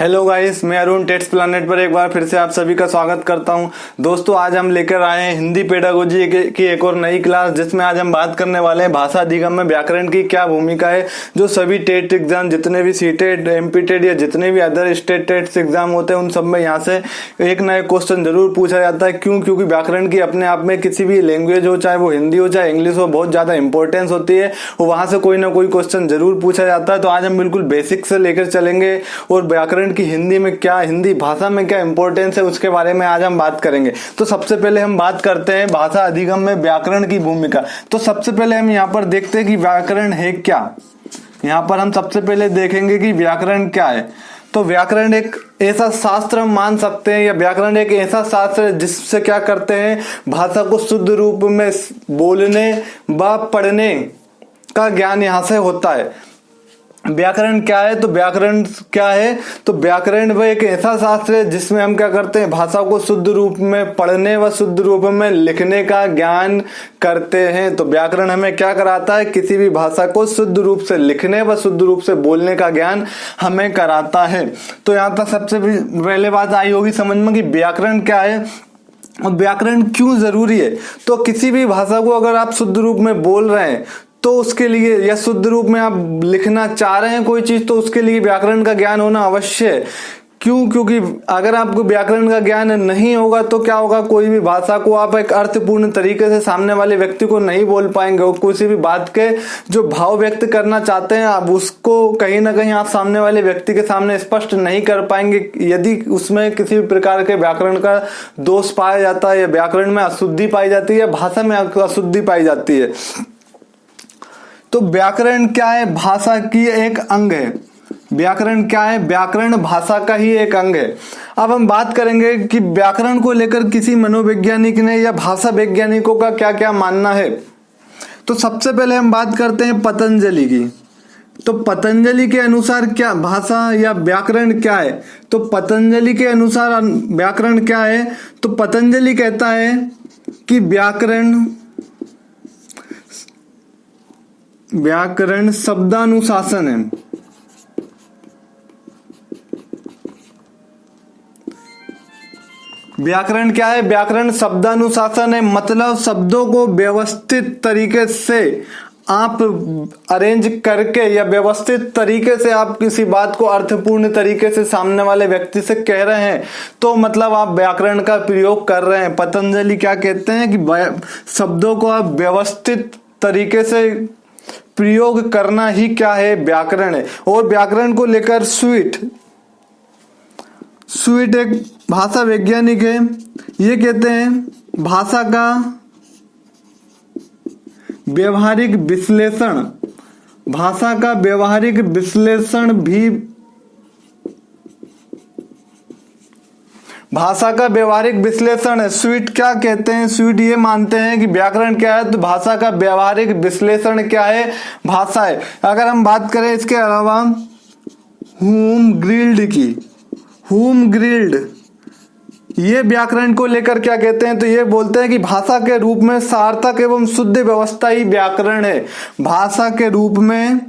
Hello guys, मैं Arun text planet पर एक बार फिर से आप सभी का स्वागत करता हूं। दोस्तों, आज हम लेकर आए हैं हिंदी पेडागोजी की एक और नई क्लास, जिसमें आज हम बात करने वाले हैं भाषा अधिगम में व्याकरण की क्या भूमिका है। जो सभी टेट एग्जाम, जितने भी सीटेट, एमपीटेट या जितने भी अदर स्टेट टेट्स एग्जाम होते हैं, उन सब में यहाँ से एक ना एक क्वेश्चन जरूर पूछा जाता है। क्यों? क्योंकि व्याकरण की अपने आप में किसी भी लैंग्वेज हो, चाहे वो हिंदी हो चाहे इंग्लिश हो, बहुत ज्यादा इंपॉर्टेंस होती है और वहां से कोई ना कोई क्वेश्चन जरूर पूछा जाता है। तो आज हम बिल्कुल बेसिक से लेकर चलेंगे और व्याकरण की हिंदी में क्या, हिंदी भाषा में क्या इंपॉर्टेंस है, उसके बारे में आज हम बात करेंगे। तो सबसे पहले हम बात करते हैं भाषा अधिगम में व्याकरण की भूमिका। तो सबसे पहले हम यहाँ पर देखते हैं कि व्याकरण है क्या। यहाँ पर हम सबसे पहले देखेंगे कि व्याकरण क्या है। तो व्याकरण एक ऐसा शास्त्र हम मान सकते हैं, या व्याकरण एक ऐसा शास्त्र है जिससे क्या करते हैं, भाषा को शुद्ध रूप में बोलने व पढ़ने का ज्ञान यहाँ से होता है। व्याकरण क्या है? तो व्याकरण क्या है? तो व्याकरण वह एक ऐसा शास्त्र है जिसमें हम क्या करते हैं, भाषा को शुद्ध रूप में पढ़ने व शुद्ध रूप में लिखने का ज्ञान करते हैं। तो व्याकरण हमें क्या कराता है? किसी भी भाषा को शुद्ध रूप से लिखने व शुद्ध रूप से बोलने का ज्ञान हमें कराता है। तो यहाँ तक सबसे पहले बात आई होगी समझ में कि व्याकरण क्या है और व्याकरण क्यों जरूरी है। तो किसी भी भाषा को अगर आप शुद्ध रूप में बोल रहे हैं तो उसके लिए, या शुद्ध रूप में आप लिखना चाह रहे हैं कोई चीज, तो उसके लिए व्याकरण का ज्ञान होना अवश्य है। क्यों? क्योंकि अगर आपको व्याकरण का ज्ञान नहीं होगा तो क्या होगा, कोई भी भाषा को आप एक अर्थपूर्ण तरीके से सामने वाले व्यक्ति को नहीं बोल पाएंगे और किसी भी बात के जो भाव व्यक्त करना चाहते हैं आप उसको कहीं ना कहीं आप सामने वाले व्यक्ति के सामने स्पष्ट नहीं कर पाएंगे, यदि उसमें किसी भी प्रकार के व्याकरण का दोष पाया जाता है, या व्याकरण में अशुद्धि पाई जाती है, या भाषा में अशुद्धि पाई जाती है। तो व्याकरण क्या है? भाषा की एक अंग है। व्याकरण क्या है? व्याकरण भाषा का ही एक अंग है। अब हम बात करेंगे कि व्याकरण को लेकर किसी मनोवैज्ञानिक ने या भाषा वैज्ञानिकों का क्या क्या मानना है। तो सबसे पहले हम बात करते हैं पतंजलि की। तो पतंजलि के अनुसार क्या भाषा या व्याकरण क्या है? तो पतंजलि के अनुसार व्याकरण क्या है? तो पतंजलि कहता है कि व्याकरण शब्दानुशासन है। व्याकरण क्या है? व्याकरण शब्दानुशासन है, मतलब शब्दों को व्यवस्थित तरीके से आप अरेंज करके या व्यवस्थित तरीके से आप किसी बात को अर्थपूर्ण तरीके से सामने वाले व्यक्ति से कह रहे हैं, तो मतलब आप व्याकरण का प्रयोग कर रहे हैं। पतंजलि क्या कहते हैं कि शब्दों को आप व्यवस्थित तरीके से प्रयोग करना ही क्या है, व्याकरण है। और व्याकरण को लेकर स्वीट एक भाषा वैज्ञानिक है, ये कहते हैं भाषा का व्यवहारिक विश्लेषण, भाषा का व्यवहारिक विश्लेषण भी, भाषा का व्यवहारिक विश्लेषण है। स्वीट क्या कहते हैं? स्वीट ये मानते हैं कि व्याकरण क्या है, तो भाषा का व्यवहारिक विश्लेषण क्या है, भाषा है। अगर हम बात करें इसके अलावा होम ग्रिल्ड ये व्याकरण को लेकर क्या कहते हैं? तो ये बोलते हैं कि भाषा के रूप में सार्थक एवं शुद्ध व्यवस्था ही व्याकरण है। भाषा के रूप में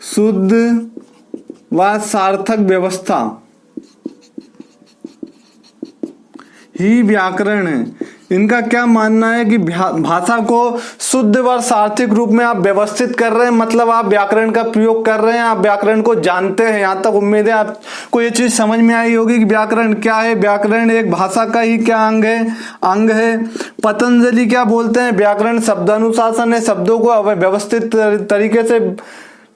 शुद्ध व सार्थक व्यवस्था ही व्याकरण है। इनका क्या मानना है कि भाषा को शुद्ध व सार्थक रूप में आप व्यवस्थित कर रहे हैं, मतलब आप व्याकरण का प्रयोग कर रहे हैं, आप व्याकरण को जानते हैं। यहाँ तक उम्मीद है आपको ये चीज समझ में आई होगी कि व्याकरण क्या है। व्याकरण एक भाषा का ही क्या अंग है। पतंजलि क्या बोलते हैं? व्याकरण शब्दानुशासन है, शब्दों को व्यवस्थित तरीके से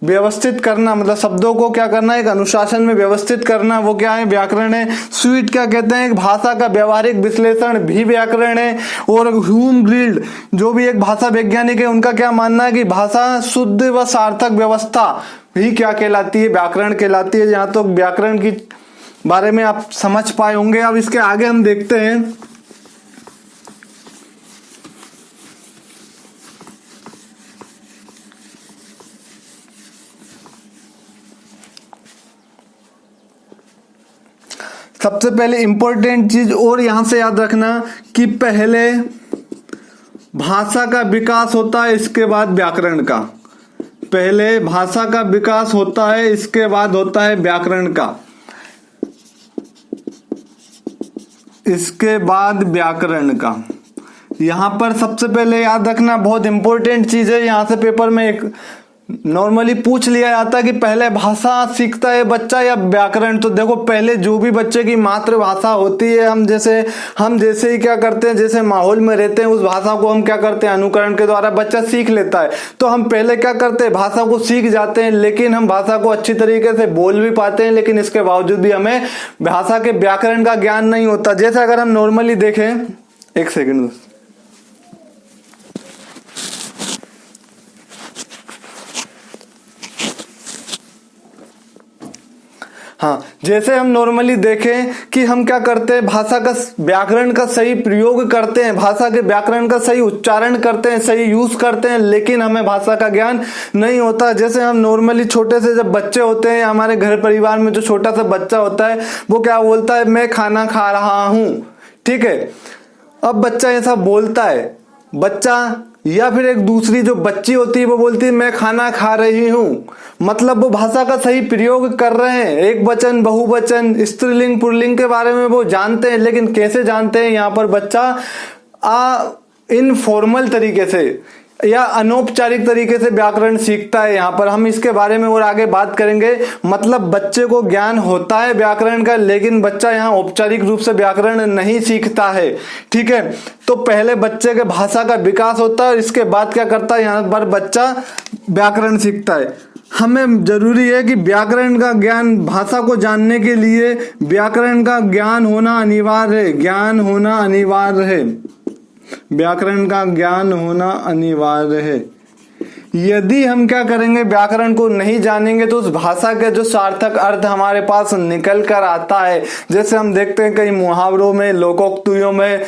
व्यवस्थित करना, मतलब शब्दों को क्या करना, एक अनुशासन में व्यवस्थित करना, वो क्या है, व्याकरण है। स्वीट क्या कहते हैं? भाषा का व्यवहारिक विश्लेषण भी व्याकरण है। और ह्यूम ग्रिल्ड जो भी एक भाषा वैज्ञानिक है, उनका क्या मानना है कि भाषा शुद्ध व सार्थक व्यवस्था भी क्या कहलाती है, व्याकरण कहलाती है। यहाँ तो व्याकरण की बारे में आप समझ पाए होंगे। अब इसके आगे हम देखते हैं सबसे पहले इंपॉर्टेंट चीज और यहां से याद रखना कि पहले भाषा का विकास होता है, इसके बाद व्याकरण का। पहले भाषा का विकास होता है, इसके बाद होता है व्याकरण का, इसके बाद व्याकरण का। यहां पर सबसे पहले याद रखना, बहुत इंपॉर्टेंट चीज है, यहां से पेपर में एक नॉर्मली पूछ लिया जाता है कि पहले भाषा सीखता है बच्चा या व्याकरण। तो देखो, पहले जो भी बच्चे की मातृभाषा होती है, हम जैसे ही क्या करते हैं, जैसे माहौल में रहते हैं उस भाषा को हम क्या करते हैं, अनुकरण के द्वारा बच्चा सीख लेता है। तो हम पहले क्या करते हैं, भाषा को सीख जाते हैं, लेकिन हम भाषा को अच्छी तरीके से बोल भी पाते हैं, लेकिन इसके बावजूद भी हमें भाषा के व्याकरण का ज्ञान नहीं होता। जैसे अगर हम नॉर्मली देखें, एक सेकेंड, हाँ, जैसे हम नॉर्मली देखें कि हम क्या करते हैं, भाषा का व्याकरण का सही प्रयोग करते हैं, भाषा के व्याकरण का सही उच्चारण करते हैं, सही यूज करते हैं, लेकिन हमें भाषा का ज्ञान नहीं होता। जैसे हम नॉर्मली छोटे से जब बच्चे होते हैं, हमारे घर परिवार में जो छोटा सा बच्चा होता है वो क्या बोलता है, मैं खाना खा रहा हूं, ठीक है। अब बच्चा ऐसा बोलता है, बच्चा या फिर एक दूसरी जो बच्ची होती है वो बोलती है मैं खाना खा रही हूं, मतलब वो भाषा का सही प्रयोग कर रहे हैं। एक वचन, बहुवचन, स्त्रीलिंग, पुल्लिंग के बारे में वो जानते हैं, लेकिन कैसे जानते हैं, यहाँ पर बच्चा इनफॉर्मल तरीके से या अनौपचारिक तरीके से व्याकरण सीखता है। यहाँ पर हम इसके बारे में और आगे बात करेंगे। मतलब बच्चे को ज्ञान होता है व्याकरण का, लेकिन बच्चा यहाँ औपचारिक रूप से व्याकरण नहीं सीखता है, ठीक है। तो पहले बच्चे के भाषा का विकास होता है और इसके बाद क्या करता है, यहाँ पर बच्चा व्याकरण सीखता है। हमें जरूरी है कि व्याकरण का ज्ञान, भाषा को जानने के लिए व्याकरण का ज्ञान होना अनिवार्य है, ज्ञान होना अनिवार्य है, व्याकरण का ज्ञान होना अनिवार्य है। यदि हम क्या करेंगे, व्याकरण को नहीं जानेंगे तो उस भाषा के जो सार्थक अर्थ हमारे पास निकल कर आता है, जैसे हम देखते हैं कई मुहावरों में, लोकोक्तियों में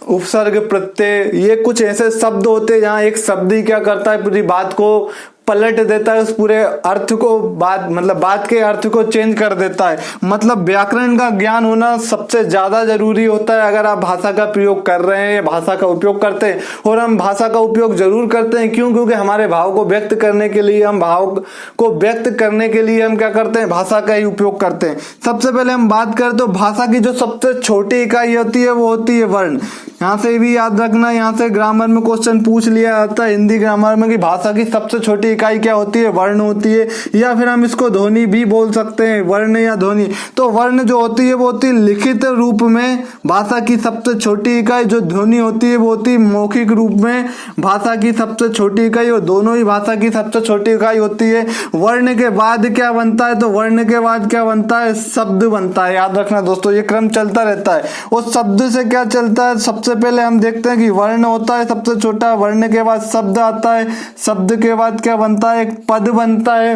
उपसर्ग, प्रत्यय, ये कुछ ऐसे शब्द होते हैं जहाँ एक शब्द ही क्या करता है, पूरी बात को पलट देता है, उस पूरे अर्थ को, बात के अर्थ को चेंज कर देता है। मतलब व्याकरण का ज्ञान होना सबसे ज्यादा जरूरी होता है अगर आप भाषा का प्रयोग कर रहे हैं या भाषा का उपयोग करते हैं। और हम भाषा का उपयोग जरूर करते हैं, क्यों? क्योंकि हमारे भाव को व्यक्त करने के लिए, हम भाव को व्यक्त करने के लिए हम क्या करते हैं, भाषा का ही उपयोग करते हैं। सबसे पहले हम बात करें तो भाषा की जो सबसे छोटी इकाई होती है वो होती है वर्ण। यहाँ से भी याद रखना, यहाँ से ग्रामर में क्वेश्चन पूछ लिया जाता है हिंदी ग्रामर में कि भाषा की सबसे छोटी इकाई क्या होती है, वर्ण होती है, या फिर हम इसको ध्वनि भी बोल सकते हैं, वर्ण या ध्वनि। तो वर्ण जो होती है वो होती है लिखित रूप में भाषा की सबसे छोटी इकाई, जो ध्वनि होती है वो होती है मौखिक रूप में भाषा की सबसे छोटी इकाई, और दोनों ही भाषा की सबसे छोटी इकाई होती है। वर्ण के बाद क्या बनता है, तो वर्ण के बाद क्या बनता है, शब्द बनता है। याद रखना दोस्तों, ये क्रम चलता रहता है। उस शब्द से क्या चलता है, सबसे पहले हम देखते हैं कि वर्ण होता है सबसे छोटा, वर्ण के बाद शब्द आता है, शब्द के बाद क्या बनता है, एक पद बनता है,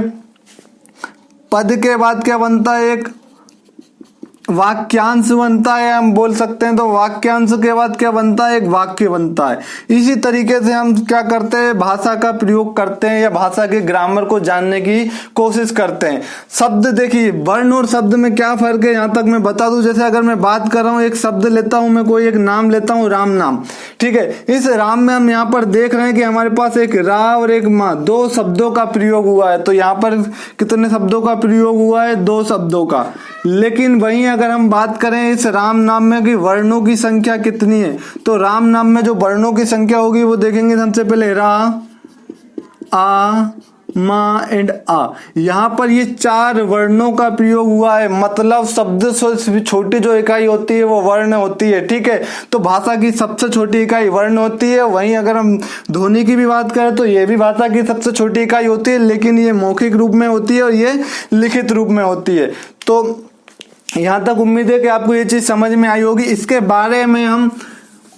पद के बाद क्या बनता है, एक वाक्यांश बनता है, हम बोल सकते हैं। तो वाक्यांश के बाद क्या बनता है, एक वाक्य बनता है। इसी तरीके से हम क्या करते हैं, भाषा का प्रयोग करते हैं या भाषा के ग्रामर को जानने की कोशिश करते हैं। शब्द देखिए, वर्ण और शब्द में क्या फर्क है, यहां तक मैं बता दूं। जैसे अगर मैं बात कर रहा हूं, एक शब्द लेता हूं, मैं कोई एक नाम लेता हूं, राम नाम, ठीक है। इस राम में हम यहाँ पर देख रहे हैं कि हमारे पास एक रा और एक माँ, दो शब्दों का प्रयोग हुआ है। तो यहाँ पर कितने शब्दों का प्रयोग हुआ है, दो शब्दों का। लेकिन वहीं अगर हम बात करें इस राम नाम में कि वर्णों की संख्या कितनी है, तो राम नाम में जो वर्णों की संख्या होगी वो देखेंगे सबसे पहले रा, आ, मा एंड आ। यहाँ पर ये 4 वर्णों का प्रयोग हुआ है। मतलब शब्द से छोटी जो इकाई होती है वो वर्ण होती है, ठीक है। तो भाषा की सबसे छोटी इकाई वर्ण होती है। वहीं अगर हम ध्वनि की भी बात करें तो ये भी भाषा की सबसे छोटी इकाई होती है, लेकिन ये मौखिक रूप में होती है और ये लिखित रूप में होती है। तो यहाँ तक उम्मीद है कि आपको ये चीज समझ में आई होगी। इसके बारे में हम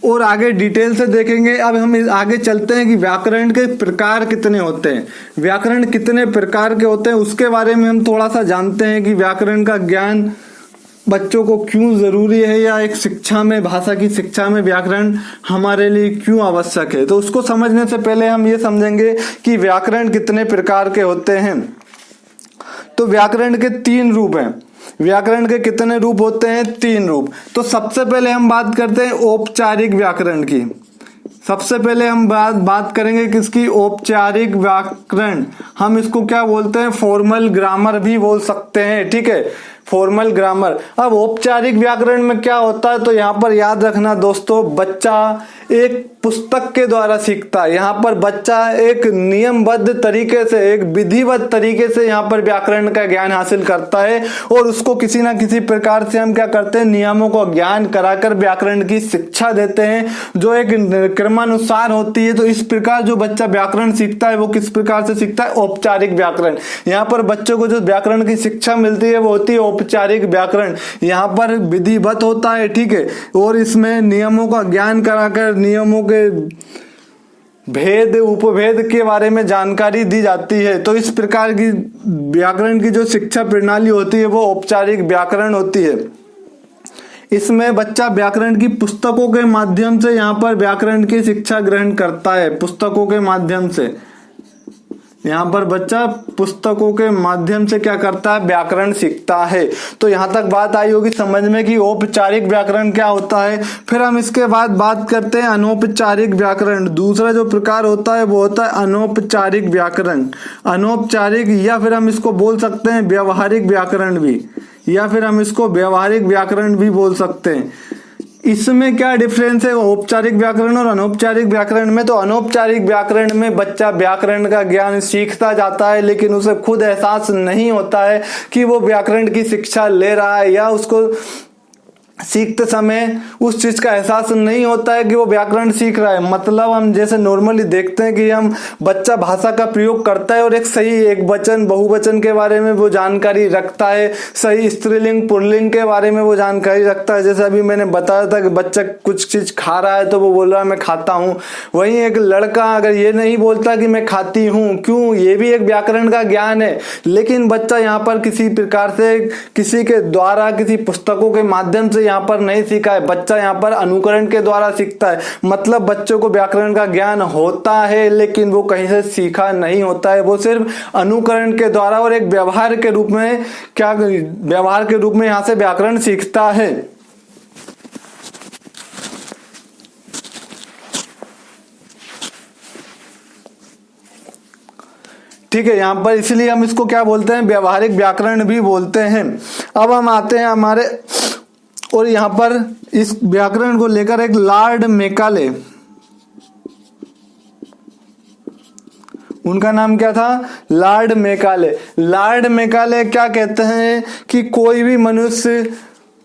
और आगे डिटेल से देखेंगे। अब हम आगे चलते हैं कि व्याकरण के प्रकार कितने होते हैं, व्याकरण कितने प्रकार के होते हैं उसके बारे में हम थोड़ा सा जानते हैं कि व्याकरण का ज्ञान बच्चों को क्यों जरूरी है, या एक शिक्षा में, भाषा की शिक्षा में व्याकरण हमारे लिए क्यों आवश्यक है। तो उसको समझने से पहले हम ये समझेंगे कि व्याकरण कितने प्रकार के होते हैं। तो व्याकरण के 3 रूप हैं। व्याकरण के कितने रूप होते हैं, 3 रूप। तो सबसे पहले हम बात करते हैं औपचारिक व्याकरण की। सबसे पहले हम बात करेंगे किसकी, औपचारिक व्याकरण। हम इसको क्या बोलते हैं, फॉर्मल ग्रामर भी बोल सकते हैं, ठीक है, फॉर्मल ग्रामर। अब औपचारिक व्याकरण में क्या होता है, तो यहाँ पर याद रखना दोस्तों, बच्चा एक पुस्तक के द्वारा सीखता है। यहाँ पर बच्चा एक नियमबद्ध तरीके से, एक विधिवत तरीके से यहाँ पर व्याकरण का ज्ञान हासिल करता है और उसको किसी ना किसी प्रकार से हम क्या करते हैं, नियमों को ज्ञान कराकर व्याकरण की शिक्षा देते हैं जो एक क्रमानुसार होती है। तो इस प्रकार जो बच्चा व्याकरण सीखता है वो किस प्रकार से सीखता है, औपचारिक व्याकरण। यहाँ पर बच्चों को जो व्याकरण की शिक्षा मिलती है वो होती है औपचारिक व्याकरण। यहाँ पर विधिवत होता है, ठीक है, और इसमें नियमों का ज्ञान कराकर नियमों के भेद उपभेद के बारे में जानकारी दी जाती है। तो इस प्रकार की व्याकरण की जो शिक्षा प्रणाली होती है वो औपचारिक व्याकरण होती है। इसमें बच्चा व्याकरण की पुस्तकों के माध्यम से यहाँ पर व्याकरण की शिक्षा ग्रहण करता है, पुस्तकों के माध्यम से। यहाँ पर बच्चा पुस्तकों के माध्यम से क्या करता है, व्याकरण सीखता है। तो यहाँ तक बात आई होगी समझ में कि औपचारिक व्याकरण क्या होता है। फिर हम इसके बाद बात करते हैं अनौपचारिक व्याकरण। दूसरा जो प्रकार होता है वो होता है अनौपचारिक व्याकरण। अनौपचारिक, या फिर हम इसको बोल सकते हैं व्यवहारिक व्याकरण भी, या फिर हम इसको व्यवहारिक व्याकरण भी बोल सकते हैं। इसमें क्या डिफरेंस है औपचारिक व्याकरण और अनौपचारिक व्याकरण में, तो अनौपचारिक व्याकरण में बच्चा व्याकरण का ज्ञान सीखता जाता है लेकिन उसे खुद एहसास नहीं होता है कि वो व्याकरण की शिक्षा ले रहा है, या उसको सीखते समय उस चीज का एहसास नहीं होता है कि वो व्याकरण सीख रहा है। मतलब हम जैसे नॉर्मली देखते हैं कि हम बच्चा भाषा का प्रयोग करता है और एक सही एक वचन बहुवचन के बारे में वो जानकारी रखता है, सही स्त्रीलिंग पुल्लिंग के बारे में वो जानकारी रखता है। जैसे अभी मैंने बताया था कि बच्चा कुछ चीज खा रहा है तो वो बोल रहा है मैं खाता हूँ। वहीं एक लड़का अगर ये नहीं बोलता कि मैं खाती हूँ, क्यों, ये भी एक व्याकरण का ज्ञान है, लेकिन बच्चा यहाँ पर किसी प्रकार से किसी के द्वारा किसी पुस्तकों के माध्यम से यहाँ पर नहीं सीखा है। बच्चा यहाँ पर अनुकरण के द्वारा सीखता है। मतलब बच्चों को व्याकरण का ज्ञान होता है लेकिन वो कहीं से सीखा नहीं होता है, वो सिर्फ अनुकरण के द्वारा और एक व्यवहार के रूप में व्यवहार के रूप में यहाँ से व्याकरण सीखता है। ठीक है, यहाँ पर इसलिए हम इसको क्या बोलते हैं, व्यवहारिक व्याकरण भी बोलते हैं। अब हम आते हैं हमारे, और यहाँ पर इस व्याकरण को लेकर एक लॉर्ड मैकाले, उनका नाम क्या था, लॉर्ड मैकाले। लॉर्ड मैकाले क्या कहते हैं कि कोई भी मनुष्य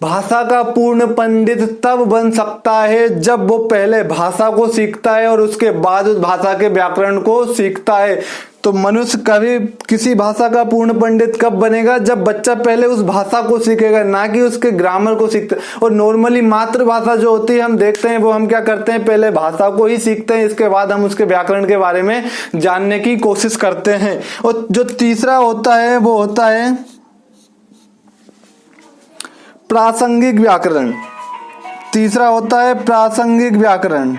भाषा का पूर्ण पंडित तब बन सकता है जब वो पहले भाषा को सीखता है और उसके बाद उस भाषा के व्याकरण को सीखता है। तो मनुष्य कभी किसी भाषा का पूर्ण पंडित कब बनेगा, जब बच्चा पहले उस भाषा को सीखेगा, ना कि उसके ग्रामर को सीखते। और नॉर्मली मातृभाषा जो होती है हम देखते हैं वो हम क्या करते हैं, पहले भाषा को ही सीखते हैं, इसके बाद हम उसके व्याकरण के बारे में जानने की कोशिश करते हैं। और जो तीसरा होता है वो होता है प्रासंगिक व्याकरण। तीसरा होता है प्रासंगिक व्याकरण।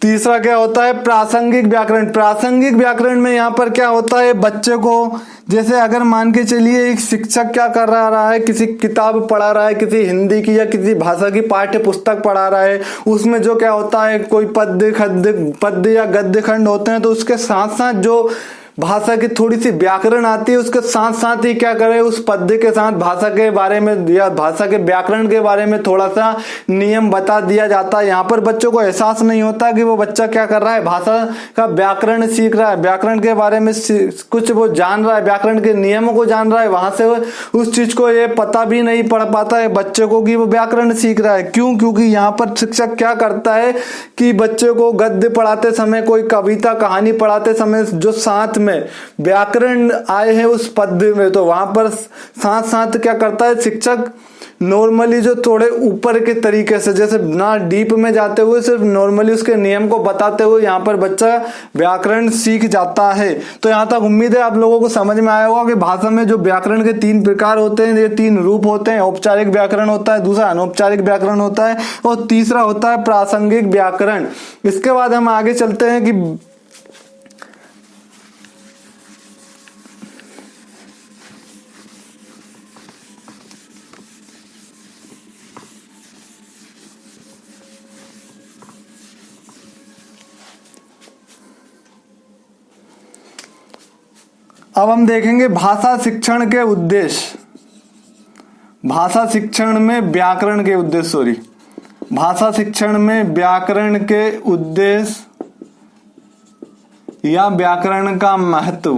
तीसरा क्या होता है, प्रासंगिक व्याकरण। प्रासंगिक व्याकरण में यहाँ पर क्या होता है, बच्चे को जैसे अगर मान के चलिए एक शिक्षक क्या कर रहा है, किसी किताब पढ़ा रहा है, किसी हिंदी की या किसी भाषा की पाठ्य पुस्तक पढ़ा रहा है, उसमें जो क्या होता है कोई पद्य या गद्य खंड होते हैं, तो उसके साथ साथ जो भाषा की थोड़ी सी व्याकरण आती है उसके साथ साथ ही क्या करे, उस पद्य के साथ भाषा के बारे में या भाषा के व्याकरण के बारे में थोड़ा सा नियम बता दिया जाता है। यहाँ पर बच्चों को एहसास नहीं होता कि वो बच्चा क्या कर रहा है, भाषा का व्याकरण सीख रहा है, व्याकरण के बारे में कुछ वो जान रहा है, व्याकरण के नियमों को जान रहा है। वहां से उस चीज को ये पता भी नहीं पड़ पाता है बच्चे को कि वो व्याकरण सीख रहा है। क्यों? क्योंकि यहाँ पर शिक्षक क्या करता है कि बच्चे को गद्य पढ़ाते समय, कोई कविता कहानी पढ़ाते समय जो साथ में व्याकरण आए हैं उस पद्य में, तो वहां पर साथ साथ क्या करता है शिक्षक, नॉर्मली जो थोड़े ऊपर के तरीके से, जैसे ना डीप में जाते हुए, सिर्फ नॉर्मली उसके नियम को बताते हुए यहाँ पर बच्चा व्याकरण सीख जाता है। तो यहाँ तक उम्मीद है आप लोगों को समझ में आया होगा कि भाषा में जो व्याकरण के 3 प्रकार होते हैं, ये 3 रूप होते हैं। औपचारिक व्याकरण होता है, दूसरा अनौपचारिक व्याकरण होता है और तीसरा होता है प्रासंगिक व्याकरण। इसके बाद हम आगे चलते हैं कि अब हम देखेंगे भाषा शिक्षण के उद्देश्य। भाषा शिक्षण में व्याकरण के उद्देश्य, भाषा शिक्षण में व्याकरण के उद्देश्य या व्याकरण का महत्व।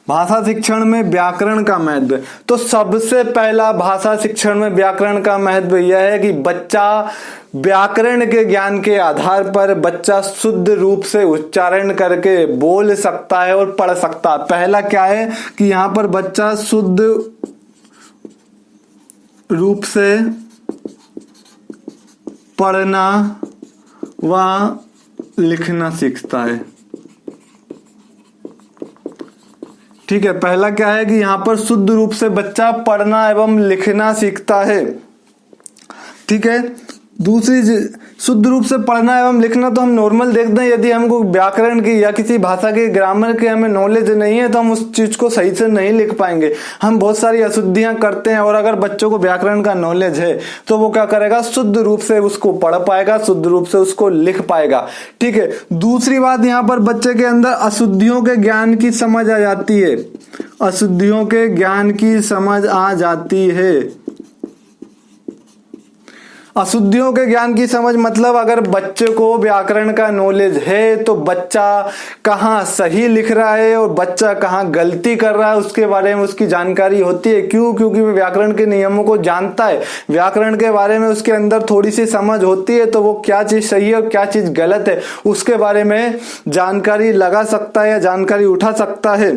भाषा शिक्षण में व्याकरण का महत्व, तो सबसे पहला भाषा शिक्षण में व्याकरण का महत्व यह है कि बच्चा व्याकरण के ज्ञान के आधार पर बच्चा शुद्ध रूप से उच्चारण करके बोल सकता है और पढ़ सकता है। पहला क्या है कि यहाँ पर बच्चा शुद्ध रूप से पढ़ना व लिखना सीखता है। ठीक है, पहला क्या है कि यहाँ पर शुद्ध रूप से बच्चा पढ़ना एवं लिखना सीखता है। ठीक है, दूसरी शुद्ध रूप से पढ़ना एवं लिखना तो हम नॉर्मल देखते हैं, यदि हमको व्याकरण की या किसी भाषा के ग्रामर के हमें नॉलेज नहीं है तो हम उस चीज को सही से नहीं लिख पाएंगे, हम बहुत सारी अशुद्धियां करते हैं। और अगर बच्चों को व्याकरण का नॉलेज है तो वो क्या करेगा, शुद्ध रूप से उसको पढ़ पाएगा, शुद्ध रूप से उसको लिख पाएगा। ठीक है, दूसरी बात, यहाँ पर बच्चे के अंदर अशुद्धियों के ज्ञान की समझ आ जाती है, अशुद्धियों के ज्ञान की समझ आ जाती है। अशुद्धियों के ज्ञान की समझ मतलब अगर बच्चे को व्याकरण का नॉलेज है तो बच्चा कहाँ सही लिख रहा है और बच्चा कहाँ गलती कर रहा है उसके बारे में उसकी जानकारी होती है। क्यों? क्योंकि वो व्याकरण के नियमों को जानता है, व्याकरण के बारे में उसके अंदर थोड़ी सी समझ होती है, तो वो क्या चीज सही है और क्या चीज गलत है उसके बारे में जानकारी लगा सकता है या जानकारी उठा सकता है।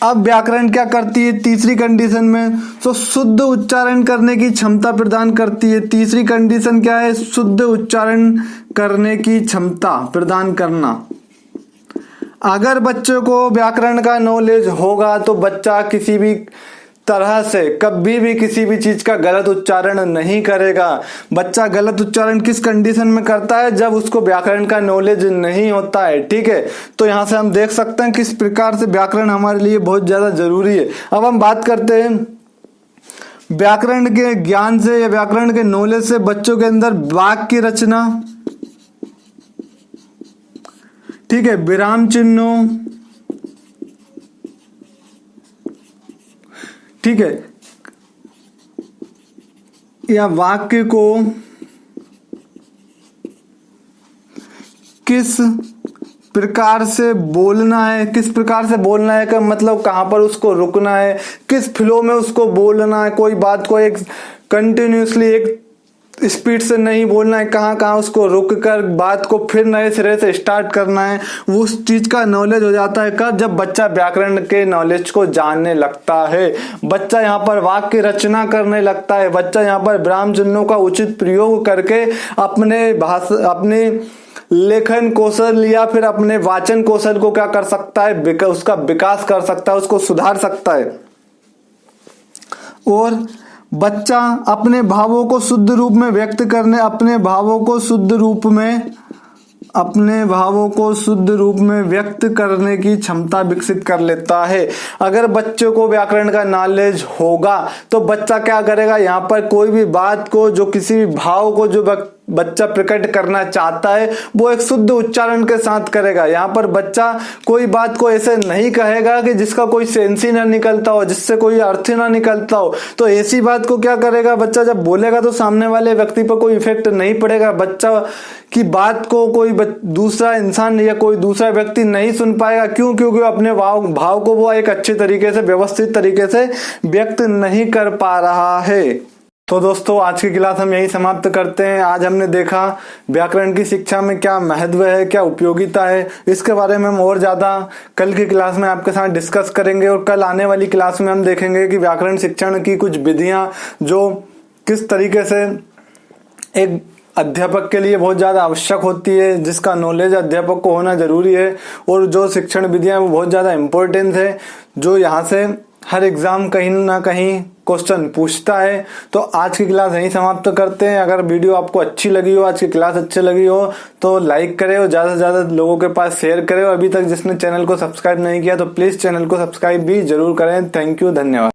अब व्याकरण क्या करती है तीसरी कंडीशन में, तो शुद्ध उच्चारण करने की क्षमता प्रदान करती है। तीसरी कंडीशन क्या है, शुद्ध उच्चारण करने की क्षमता प्रदान करना। अगर बच्चे को व्याकरण का नॉलेज होगा तो बच्चा किसी भी तरह से कभी भी किसी भी चीज का गलत उच्चारण नहीं करेगा। बच्चा गलत उच्चारण किस कंडीशन में करता है, जब उसको व्याकरण का नॉलेज नहीं होता है। ठीक है, तो यहां से हम देख सकते हैं किस प्रकार से व्याकरण हमारे लिए बहुत ज्यादा जरूरी है। अब हम बात करते हैं व्याकरण के ज्ञान से या व्याकरण के नॉलेज से बच्चों के अंदर वाक्य की रचना, ठीक है, विराम चिन्हों, ठीक है, या वाक्य को किस प्रकार से बोलना है, किस प्रकार से बोलना है का मतलब कहां पर उसको रुकना है, किस फ्लो में उसको बोलना है, कोई बात को एक कंटिन्यूअसली एक स्पीड से नहीं बोलना है, कहाँ कहाँ उसको रुक कर बात को फिर नए सिरे से स्टार्ट करना है, वो उस चीज का नॉलेज हो जाता है। कब? जब बच्चा व्याकरण के नॉलेज को जानने लगता है, बच्चा यहाँ पर वाक्य रचना करने लगता है, बच्चा यहाँ पर विराम चिन्हों का उचित प्रयोग करके अपने लेखन कौशल या फिर अपने वाचन कौशल को क्या कर सकता है, उसका विकास कर सकता है, उसको सुधार सकता है। और बच्चा अपने भावों को शुद्ध रूप में व्यक्त करने, अपने भावों को शुद्ध रूप में व्यक्त करने की क्षमता विकसित कर लेता है। अगर बच्चे को व्याकरण का नॉलेज होगा तो बच्चा क्या करेगा, यहाँ पर कोई भी बात को, जो किसी भी भाव को जो बच्चा प्रकट करना चाहता है वो एक शुद्ध उच्चारण के साथ करेगा। यहाँ पर बच्चा कोई बात को ऐसे नहीं कहेगा कि जिसका कोई सेंस ही ना निकलता हो, जिससे कोई अर्थ ना निकलता हो। तो ऐसी बात को क्या करेगा बच्चा, जब बोलेगा तो सामने वाले व्यक्ति पर कोई इफेक्ट नहीं पड़ेगा, बच्चा की बात को कोई दूसरा इंसान या कोई दूसरा व्यक्ति नहीं सुन पाएगा। क्यों? क्योंकि अपने भाव को वो एक अच्छे तरीके से, व्यवस्थित तरीके से व्यक्त नहीं कर पा रहा है। तो दोस्तों, आज की क्लास हम यही समाप्त करते हैं। आज हमने देखा व्याकरण की शिक्षा में क्या महत्व है, क्या उपयोगिता है, इसके बारे में हम और ज्यादा कल की क्लास में आपके साथ डिस्कस करेंगे। और कल आने वाली क्लास में हम देखेंगे कि व्याकरण शिक्षण की कुछ विधियां जो किस तरीके से एक अध्यापक के लिए बहुत ज्यादा आवश्यक होती है, जिसका नॉलेज अध्यापक को होना जरूरी है, और जो शिक्षण विधियां वो बहुत ज्यादा इंपॉर्टेंट है, जो यहाँ से हर एग्जाम कहीं ना कहीं क्वेश्चन पूछता है। तो आज की क्लास यहीं समाप्त करते हैं। अगर वीडियो आपको अच्छी लगी हो, आज की क्लास अच्छी लगी हो तो लाइक करें और ज्यादा से ज्यादा लोगों के पास शेयर करें। और अभी तक जिसने चैनल को सब्सक्राइब नहीं किया तो प्लीज चैनल को सब्सक्राइब भी जरूर करें। थैंक यू, धन्यवाद।